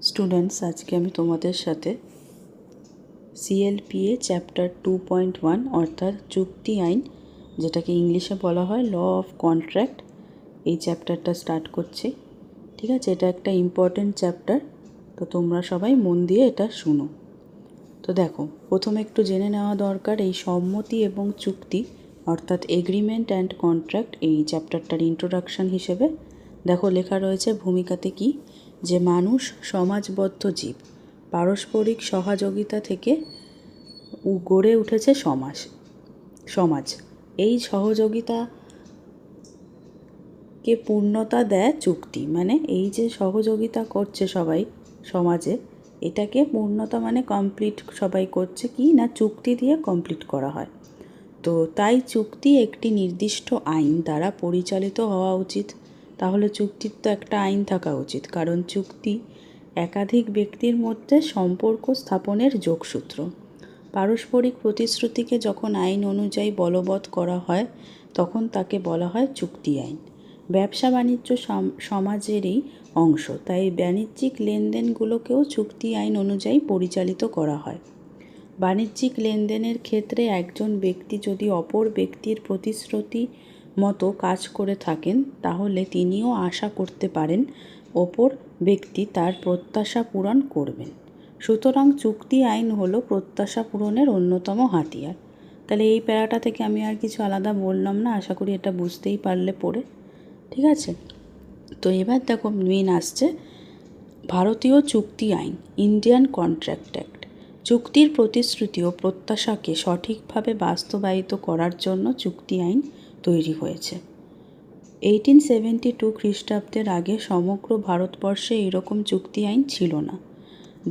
Students, আজকে আমি তোমাদের সাথে সিএলপিএ চ্যাপ্টার 2.1 অর্থাৎ চুক্তি আইন, যেটাকে ইংলিশে বলা হয় ল অফ কন্ট্রাক্ট, এই চ্যাপ্টারটা স্টার্ট করছি। ঠিক আছে, এটা একটা ইম্পর্টেন্ট চ্যাপ্টার, তো তোমরা সবাই মন দিয়ে এটা শুনো। তো দেখো, প্রথমে একটু জেনে নেওয়া দরকার এই সম্মতি এবং চুক্তি অর্থাৎ এগ্রিমেন্ট অ্যান্ড কন্ট্রাক্ট, এই চ্যাপ্টারটার ইন্ট্রোডাকশান হিসেবে দেখো লেখা রয়েছে ভূমিকাতে কি, যে মানুষ সমাজবদ্ধ জীব, পারস্পরিক সহযোগিতা থেকে গড়ে উঠেছে সমাজ। এই সহযোগিতাকে পূর্ণতা দেয় চুক্তি, মানে এই যে সহযোগিতা করছে সবাই সমাজে, এটাকে পূর্ণতা মানে কমপ্লিট সবাই করছে কি না, চুক্তি দিয়ে কমপ্লিট করা হয়। তো তাই চুক্তি একটি নির্দিষ্ট আইন দ্বারা পরিচালিত হওয়া উচিত। তাহলে চুক্তির তো একটা আইন থাকা উচিত, কারণ চুক্তি একাধিক ব্যক্তির মধ্যে সম্পর্ক স্থাপনের যোগসূত্র। পারস্পরিক প্রতিশ্রুতিকে যখন আইন অনুযায়ী বলবৎ করা হয় তখন তাকে বলা হয় চুক্তি আইন। ব্যবসা বাণিজ্য সমাজেরই অংশ, তাই বাণিজ্যিক লেনদেনগুলোকেও চুক্তি আইন অনুযায়ী পরিচালিত করা হয়। বাণিজ্যিক লেনদেনের ক্ষেত্রে একজন ব্যক্তি যদি অপর ব্যক্তির প্রতিশ্রুতি মতো কাজ করে থাকেন, তাহলে তিনিও আশা করতে পারেন অপর ব্যক্তি তার প্রত্যাশা পূরণ করবেন। সুতরাং চুক্তি আইন হলো প্রত্যাশা পূরণের অন্যতম হাতিয়ার। তাহলে এই প্যারাটা থেকে আমি আর কিছু আলাদা বললাম না, আশা করি এটা বুঝতেই পারলে পড়ে। ঠিক আছে, তো এবার দেখো মেন আসছে ভারতীয় চুক্তি আইন, ইন্ডিয়ান কন্ট্রাক্ট অ্যাক্ট। চুক্তির প্রতিশ্রুতি ও প্রত্যাশাকে সঠিকভাবে বাস্তবায়িত করার জন্য চুক্তি আইন তৈরি হয়েছে। 1872 খ্রিস্টাব্দের আগে সমগ্র ভারতবর্ষে এরকম চুক্তি আইন ছিল না।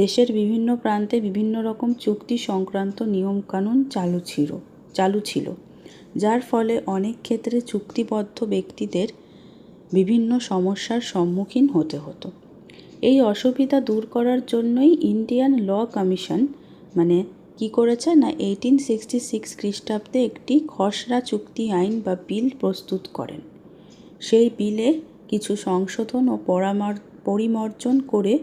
দেশের বিভিন্ন প্রান্তে বিভিন্ন রকম চুক্তি সংক্রান্ত নিয়মকানুন চালু ছিল, যার ফলে অনেক ক্ষেত্রে চুক্তিবদ্ধ ব্যক্তিদের বিভিন্ন সমস্যার সম্মুখীন হতে হতো। এই অসুবিধা দূর করার জন্যই ইন্ডিয়ান ল কমিশন মানে কি করেছে না 1866 খ্রিস্টাব্দে একটি খসড়া চুক্তি আইন বা বিল প্রস্তুত করেন। সেই বিলে কিছু সংশোধন ও পরিমার্জন করে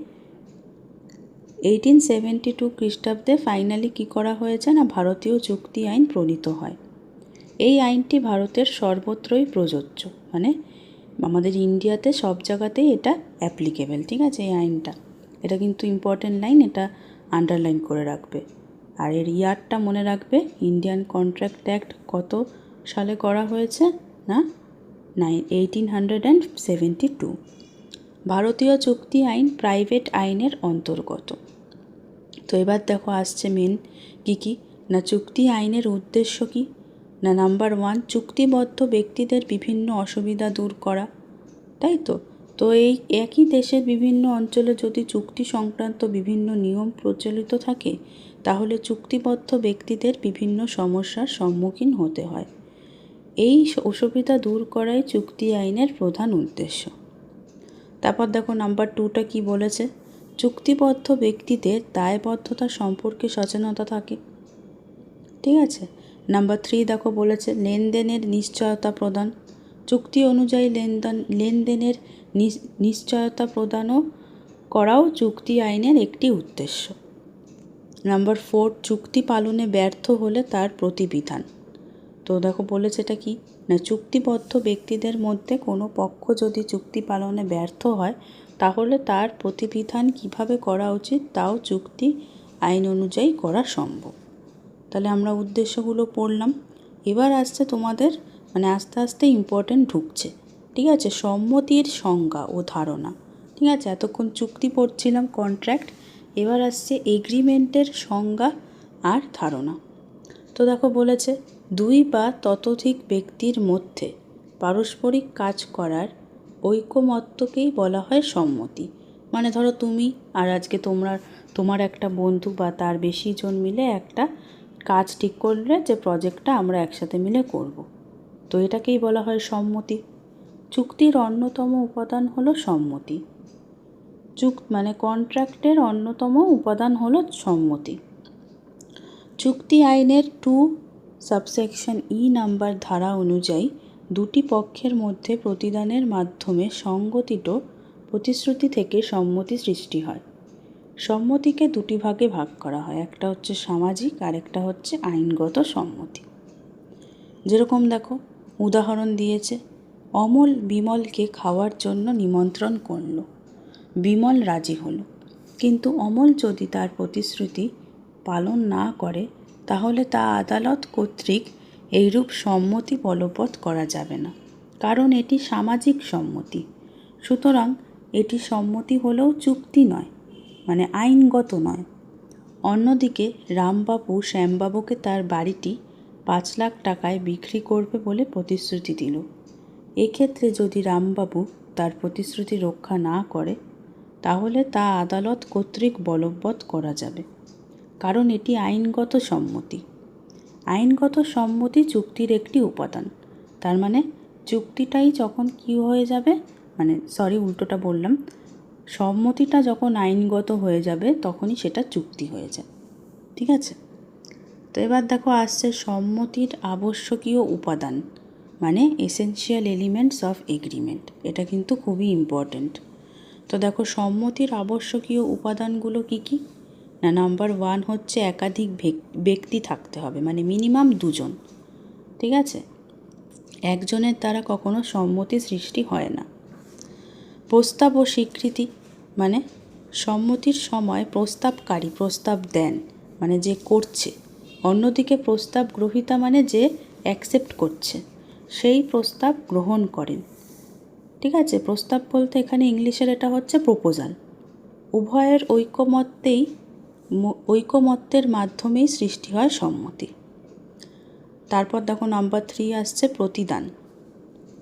1872 খ্রিস্টাব্দে ফাইনালি কী করা হয়েছে না ভারতীয় চুক্তি আইন প্রণীত হয়। এই আইনটি ভারতের সর্বত্রই প্রযোজ্য, মানে আমাদের ইন্ডিয়াতে সব জায়গাতেই এটা অ্যাপ্লিকেবল। ঠিক আছে, এই আইনটা, এটা কিন্তু ইম্পর্টেন্ট লাইন, এটা আন্ডারলাইন করে রাখবে। আর এর ইয়ারটা মনে রাখবে, ইন্ডিয়ান কন্ট্রাক্ট অ্যাক্ট কত সালে করা হয়েছে না 1872। ভারতীয় চুক্তি আইন প্রাইভেট আইনের অন্তর্গত। তো এবার দেখো আসছে মেন কী না চুক্তি আইনের উদ্দেশ্য কী না, নাম্বার 1, চুক্তিবদ্ধ ব্যক্তিদের বিভিন্ন অসুবিধা দূর করা। তাই তো এই একই দেশের বিভিন্ন অঞ্চলে যদি চুক্তি সংক্রান্ত বিভিন্ন নিয়ম প্রচলিত থাকে, তাহলে চুক্তিবদ্ধ ব্যক্তিদের বিভিন্ন সমস্যার সম্মুখীন হতে হয়। এই অসুবিধা দূর করাই চুক্তি আইনের প্রধান উদ্দেশ্য। তারপর দেখো নাম্বার 2টা কী বলেছে, চুক্তিবদ্ধ ব্যক্তিদের দায়বদ্ধতা সম্পর্কে সচেতনতা থাকে। ঠিক আছে, নাম্বার 3 দেখো বলেছে লেনদেনের নিশ্চয়তা প্রদান। চুক্তি অনুযায়ী লেনদেনের নিশ্চয়তা প্রদানও করাও চুক্তি আইনের একটি উদ্দেশ্য। নাম্বার 4, চুক্তি পালনে ব্যর্থ হলে তার প্রতিবিধান। তো দেখো বলেছে এটা কি না, চুক্তিবদ্ধ ব্যক্তিদের মধ্যে কোনো পক্ষ যদি চুক্তি পালনে ব্যর্থ হয়, তাহলে তার প্রতিবিধান কিভাবে করা উচিত তাও চুক্তি আইন অনুযায়ী করা সম্ভব। তাহলে আমরা উদ্দেশ্যগুলো পড়লাম। এবার আসছে তোমাদের মানে আস্তে আস্তে ইম্পর্টেন্ট ঢুকছে। ঠিক আছে, সম্মতির সংজ্ঞা ও ধারণা। ঠিক আছে, এতক্ষণ চুক্তি পড়ছিলাম কন্ট্রাক্ট, এবার আসছে এগ্রিমেন্টের সংজ্ঞা আর ধারণা। তো দেখো বলেছে 2 বা ততোধিক ব্যক্তির মধ্যে পারস্পরিক কাজ করার ঐকমত্যকেই বলা হয় সম্মতি। মানে ধরো তুমি আর আজকে তোমার একটা বন্ধু বা তার বেশি জন মিলে একটা কাজ ঠিক করলে যে প্রজেক্টটা আমরা একসাথে মিলে করব, তো এটাকেই বলা হয় সম্মতি। চুক্তির অন্যতম উপাদান হলো সম্মতি। মানে কন্ট্রাক্টের অন্যতম উপাদান হলো সম্মতি। চুক্তি আইনের 2 সাবসেকশন ই নাম্বার ধারা অনুযায়ী দুটি পক্ষের মধ্যে প্রতিদানের মাধ্যমে সংগঠিত প্রতিশ্রুতি থেকে সম্মতি সৃষ্টি হয়। সম্মতিকে দুটি ভাগে ভাগ করা হয়, একটা হচ্ছে সামাজিক আর একটা হচ্ছে আইনগত সম্মতি। যেরকম দেখো উদাহরণ দিয়েছে, অমল বিমলকে খাওয়ার জন্য নিমন্ত্রণ করল। বিমল রাজি হলো, কিন্তু অমল যদি তার প্রতিশ্রুতি পালন না করে তাহলে তা আদালত কর্তৃক এইরূপ সম্মতি বলবৎ করা যাবে না, কারণ এটি সামাজিক সম্মতি। সুতরাং এটি সম্মতি হলেও চুক্তি নয়, মানে আইনগত নয়। অন্যদিকে রামবাবু শ্যামবাবুকে তার বাড়িটি 5 লাখ টাকায় বিক্রি করবে বলে প্রতিশ্রুতি দিল। এক্ষেত্রে যদি রামবাবু তার প্রতিশ্রুতি রক্ষা না করে তাহলে তা আদালত কর্তৃক বলবৎ করা যাবে, কারণ এটি আইনগত সম্মতি। আইনগত সম্মতি চুক্তির একটি উপাদান। তার মানে চুক্তিটাই যখন কি হয়ে যাবে, উল্টোটা বললাম, সম্মতিটা যখন আইনগত হয়ে যাবে তখনই সেটা চুক্তি হয়ে যায়। ঠিক আছে? তো এবার দেখো আসছে সম্মতির আবশ্যকীয় উপাদান, মানে এসেনশিয়াল এলিমেন্টস অফ এগ্রিমেন্ট। এটা কিন্তু খুবই ইম্পর্ট্যান্ট। তো দেখো সম্মতির আবশ্যকীয় উপাদানগুলো কি কি না, নাম্বার 1 হচ্ছে একাধিক ব্যক্তি থাকতে হবে, মানে মিনিমাম 2 জন। ঠিক আছে? একজনের দ্বারা কখনো সম্মতি সৃষ্টি হয় না। প্রস্তাব ও স্বীকৃতি, মানে সম্মতির সময় প্রস্তাবকারী প্রস্তাব দেন, মানে যে করছে, অন্যদিকে প্রস্তাব গ্রহীতা মানে যে অ্যাকসেপ্ট করছে, সেই প্রস্তাব গ্রহণ করেন। ঠিক আছে? প্রস্তাব বলতে এখানে ইংলিশের এটা হচ্ছে প্রপোজাল। উভয়ের ঐকমত্যের মাধ্যমেই সৃষ্টি হয় সম্মতি। তারপর দেখো নাম্বার 3 আসছে প্রতিদান।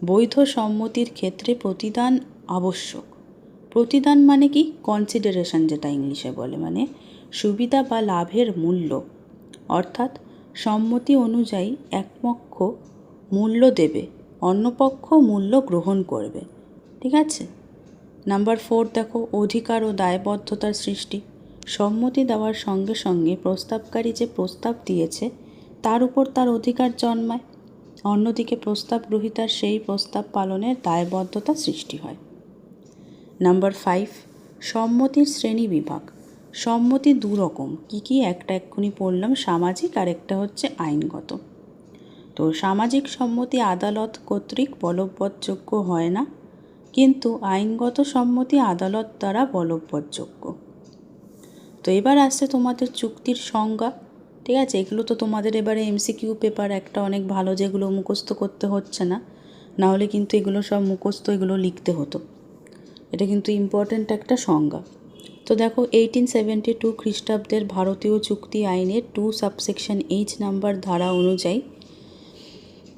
বৈধ সম্মতির ক্ষেত্রে প্রতিদান আবশ্যক। প্রতিদান মানে কি? কনসিডারেশন, যেটা ইংলিশে বলে, মানে সুবিধা বা লাভের মূল্য। অর্থাৎ সম্মতি অনুযায়ী এক পক্ষ মূল্য দেবে, অন্য পক্ষ মূল্য গ্রহণ করবে। ঠিক আছে? নাম্বার 4 দেখো অধিকার ও দায়বদ্ধতার সৃষ্টি। সম্মতি দেওয়ার সঙ্গে সঙ্গে প্রস্তাবকারী যে প্রস্তাব দিয়েছে তার উপর তার অধিকার জন্মায়, অন্যদিকে প্রস্তাব গ্রহীতার সেই প্রস্তাব পালনের দায়বদ্ধতা সৃষ্টি হয়। নাম্বার 5 সম্মতির শ্রেণী বিভাগ। সম্মতি 2 রকম, কি? একটা এক্ষুনি পড়লাম, সামাজিক, আর একটা হচ্ছে আইনগত। তো সামাজিক সম্মতি আদালত কর্তৃক বলবৎযোগ্য হয় না, কিন্তু আইনগত সম্মতি আদালত দ্বারা বলবৎযোগ্য। তো এবার আসছে তোমাদের চুক্তির সংজ্ঞা। ঠিক আছে? এগুলো তো তোমাদের এবারে এমসিকিউ পেপার একটা অনেক ভালো, যেগুলো মুখস্থ করতে হচ্ছে না, নাহলে কিন্তু এগুলো সব মুখস্থ, এগুলো লিখতে হতো। এটা কিন্তু ইম্পর্ট্যান্ট একটা সংজ্ঞা। তো দেখো 1872 খ্রিস্টাব্দের ভারতীয় চুক্তি আইনের 2 সাবসেকশন H নাম্বার ধারা অনুযায়ী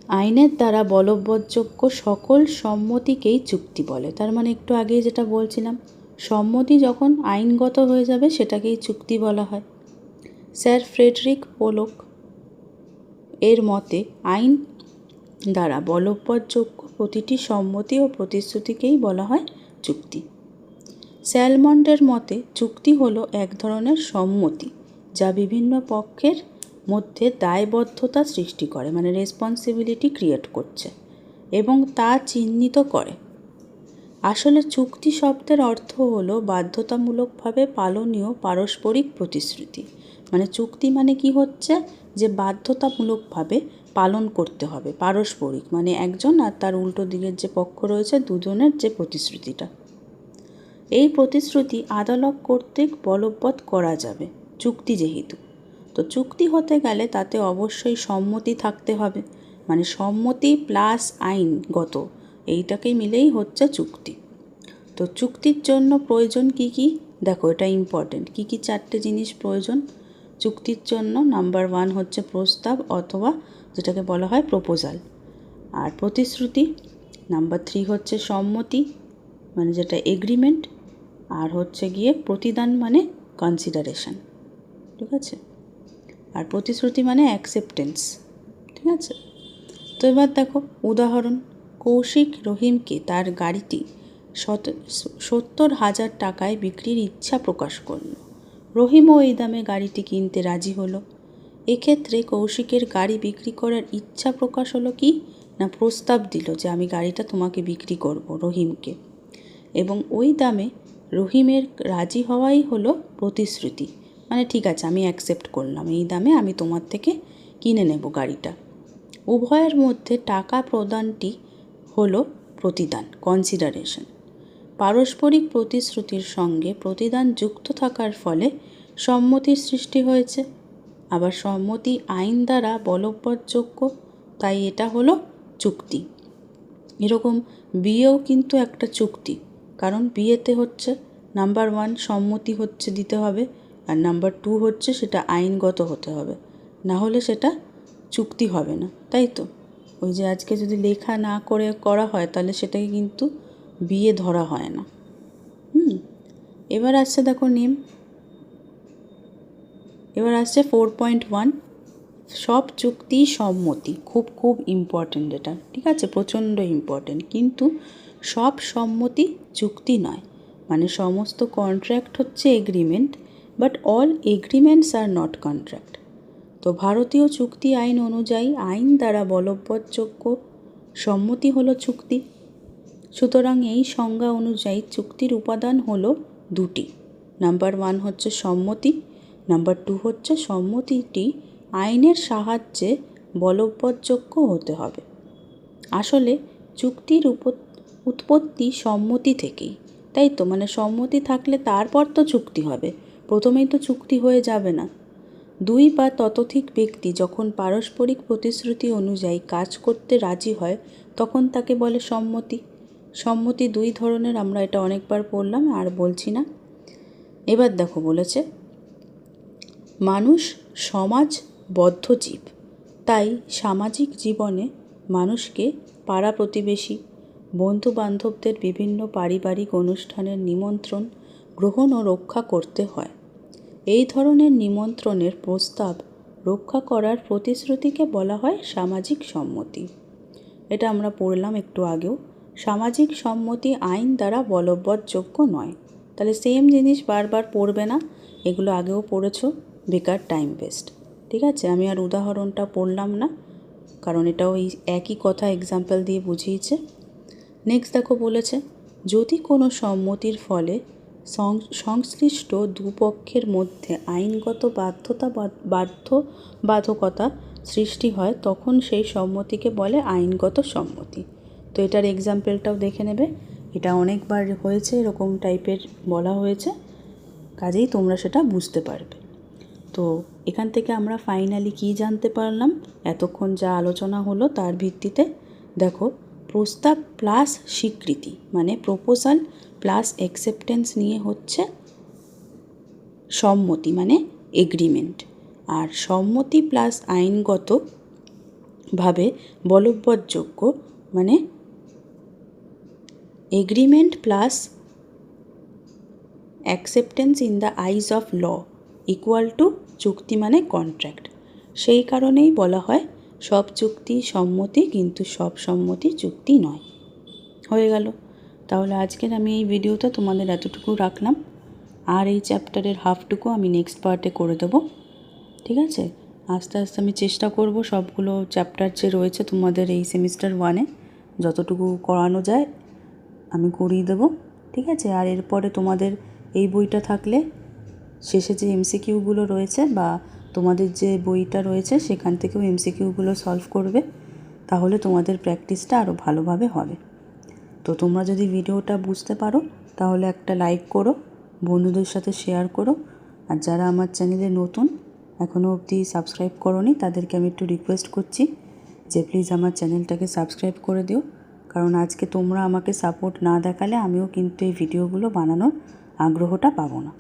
আইনের দ্বারা বলবৎযোগ্য সকল সম্মতিকেই চুক্তি বলে। তার মানে একটু আগেই যেটা বলছিলাম, সম্মতি যখন আইনগত হয়ে যাবে সেটাকেই চুক্তি বলা হয়। স্যার ফ্রেডরিক পোলক এর মতে আইন দ্বারা বলবৎযোগ্য প্রতিটি সম্মতি ও প্রতিশ্রুতিকেই বলা হয় চুক্তি। স্যালমন্ডের মতে চুক্তি হলো এক ধরনের সম্মতি যা বিভিন্ন পক্ষের মধ্যে দায়বদ্ধতা সৃষ্টি করে, মানে রেসপন্সিবিলিটি ক্রিয়েট করছে এবং তা চিহ্নিত করে। আসলে চুক্তি শব্দের অর্থ হলো বাধ্যতামূলকভাবে পালনীয় পারস্পরিক প্রতিশ্রুতি। মানে চুক্তি মানে কি হচ্ছে, যে বাধ্যতামূলকভাবে পালন করতে হবে, পারস্পরিক মানে একজন আর তার উল্টো দিকের যে পক্ষ রয়েছে দুজনের যে প্রতিশ্রুতিটা, এই প্রতিশ্রুতি আদালত কর্তৃক বলবৎ করা যাবে চুক্তি যেহেতু। তো চুক্তি হতে গেলে তাতে অবশ্যই সম্মতি থাকতে হবে, মানে সম্মতি প্লাস আইনগত, এইটাকে মিলেই হচ্ছে চুক্তি। তো চুক্তির জন্য প্রয়োজন কি কি দেখো, এটা ইম্পর্টেন্ট। কি কি 4টে জিনিস প্রয়োজন চুক্তির জন্য? নাম্বার 1 হচ্ছে প্রস্তাব অথবা যেটাকে বলা হয় প্রপোজাল, আর প্রতিশ্রুতি। নাম্বার 3 হচ্ছে সম্মতি, মানে যেটা এগ্রিমেন্ট, আর হচ্ছে গিয়ে প্রতিদান মানে কনসিডারেশন। ঠিক আছে? আর প্রতিশ্রুতি মানে অ্যাকসেপ্টেন্স। ঠিক আছে? তো এবার দেখো উদাহরণ, কৌশিক রহিমকে তার গাড়িটি 70,000 টাকায় বিক্রির ইচ্ছা প্রকাশ করল। রহিমও এই দামে গাড়িটি কিনতে রাজি হলো। এক্ষেত্রে কৌশিকের গাড়ি বিক্রি করার ইচ্ছা প্রকাশ হলো কি না, প্রস্তাব দিল যে আমি গাড়িটা তোমাকে বিক্রি করব রহিমকে, এবং ওই দামে রহিমের রাজি হওয়াই হলো প্রতিশ্রুতি, মানে ঠিক আছে আমি অ্যাকসেপ্ট করলাম, এই দামে আমি তোমার থেকে কিনে নেব গাড়িটা। উভয়ের মধ্যে টাকা প্রদানটি হলো প্রতিদান, কনসিডারেশন। পারস্পরিক প্রতিশ্রুতির সঙ্গে প্রতিদান যুক্ত থাকার ফলে সম্মতির সৃষ্টি হয়েছে। আবার সম্মতি আইন দ্বারা বলবৎযোগ্য, তাই এটা হলো চুক্তি। এরকম বিয়েও কিন্তু একটা চুক্তি, কারণ বিয়েতে হচ্ছে নাম্বার 1 সম্মতি হচ্ছে দিতে হবে, আর নাম্বার 2 হচ্ছে সেটা আইনগত হতে হবে, না হলে সেটা চুক্তি হবে না, তাই তো? ওই যে আজকে যদি লেখা না করে করা হয় তাহলে সেটাকে কিন্তু বিয়ে ধরা হয় না। এবার আসছে দেখো নেম, এবার আসছে 4.1 সব চুক্তি সম্মতি। খুব খুব ইম্পর্ট্যান্ট এটা, ঠিক আছে, প্রচণ্ড ইম্পর্ট্যান্ট। কিন্তু সব সম্মতি চুক্তি নয়, মানে সমস্ত কন্ট্রাক্ট হচ্ছে agreement, but all agreements are not contract. তো ভারতীয় চুক্তি আইন অনুযায়ী আইন দ্বারা বলবৎযোগ্য সম্মতি হলো চুক্তি। সুতরাং এই সংজ্ঞা অনুযায়ী চুক্তির উপাদান হলো দুটি, নাম্বার 1 হচ্ছে সম্মতি, নাম্বার 2 হচ্ছে সম্মতিটি আইনের সাহায্যে বলবৎযোগ্য হতে হবে। আসলে চুক্তির উৎপত্তি সম্মতি থেকেই, তাই তো? মানে সম্মতি থাকলে তারপর তো চুক্তি হবে, প্রথমেই তো চুক্তি হয়ে যাবে না। 2 বা ততোধিক ব্যক্তি যখন পারস্পরিক প্রতিশ্রুতি অনুযায়ী কাজ করতে রাজি হয় তখন তাকে বলে সম্মতি। সম্মতি 2 ধরনের, আমরা এটা অনেকবার পড়লাম আর বলছি না। এবার দেখো বলেছে মানুষ সমাজবদ্ধ জীব, তাই সামাজিক জীবনে মানুষকে পাড়া প্রতিবেশী, বন্ধু বান্ধবদের বিভিন্ন পারিবারিক অনুষ্ঠানের নিমন্ত্রণ গ্রহণ ও রক্ষা করতে হয়। এই ধরনের নিমন্ত্রণের প্রস্তাব রক্ষা করার প্রতিশ্রুতিকে বলা হয় সামাজিক সম্মতি। এটা আমরা পড়লাম একটু আগেও। সামাজিক সম্মতি আইন দ্বারা বলবৎযোগ্য নয়। তাহলে সেম জিনিস বারবার পড়বে না, এগুলো আগেও পড়েছো, বেকার টাইম ওয়েস্ট। ঠিক আছে, আমি আর উদাহরণটা পড়লাম না, কারণ এটাও এই একই কথা এক্সাম্পল দিয়ে বুঝিয়েছে। নেক্সট দেখো বলেছে যদি কোনো সম্মতির ফলে সংশ্লিষ্ট দুপক্ষের মধ্যে আইনগত বাধ্যবাধকতা সৃষ্টি হয় তখন সেই সম্মতিকে বলে আইনগত সম্মতি। তো এটার এক্সাম্পলটাও দেখে নেবে, এটা অনেকবার হয়েছে, এরকম টাইপের বলা হয়েছে, কাজেই তোমরা সেটা বুঝতে পারবে। তো এখান থেকে আমরা ফাইনালি কী জানতে পারলাম এতক্ষণ যা আলোচনা হলো তার ভিত্তিতে? দেখো, প্রস্তাব প্লাস স্বীকৃতি মানে প্রপোজাল প্লাস অ্যাকসেপ্টেন্স নিয়ে হচ্ছে সম্মতি মানে এগ্রিমেন্ট, আর সম্মতি প্লাস আইনগতভাবে বলবৎযোগ্য মানে agreement plus acceptance in the eyes of law equal to চুক্তি মানে কন্ট্রাক্ট। সেই কারণেই বলা হয় সব চুক্তি সম্মতি, কিন্তু সব সম্মতি চুক্তি নয়। হয়ে গেল। তাহলে আজকের আমি এই ভিডিওটা তোমাদের এতটুকু রাখলাম, আর এই চ্যাপ্টারের হাফটুকু আমি নেক্সট পার্টে করে দেবো। ঠিক আছে, আস্তে আস্তে আমি চেষ্টা করব সবগুলো চ্যাপ্টার যে রয়েছে তোমাদের এই সেমিস্টার 1-এ যতটুকু করানো যায় আমি করিয়ে দেবো। ঠিক আছে, আর এরপরে তোমাদের এই বইটা থাকলে শেষে যে এমসিকিউগুলো রয়েছে বা তোমাদের যে বইটা রয়েছে সেখান থেকেও এমসিকিউগুলো সলভ করবে, তাহলে তোমাদের প্র্যাকটিসটা আরও ভালোভাবে হবে। তো তোমরা যদি ভিডিওটা বুঝতে পারো তাহলে একটা লাইক করো, বন্ধুদের সাথে শেয়ার করো, আর যারা আমার চ্যানেলে নতুন এখনও অবধি সাবস্ক্রাইব করোনি তাদেরকে আমি একটু রিকোয়েস্ট করছি যে প্লিজ আমার চ্যানেলটাকে সাবস্ক্রাইব করে দিও, কারণ আজকে তোমরা আমাকে সাপোর্ট না দেখালে আমিও কিন্তু এই ভিডিওগুলো বানানোর আগ্রহটা পাবো না।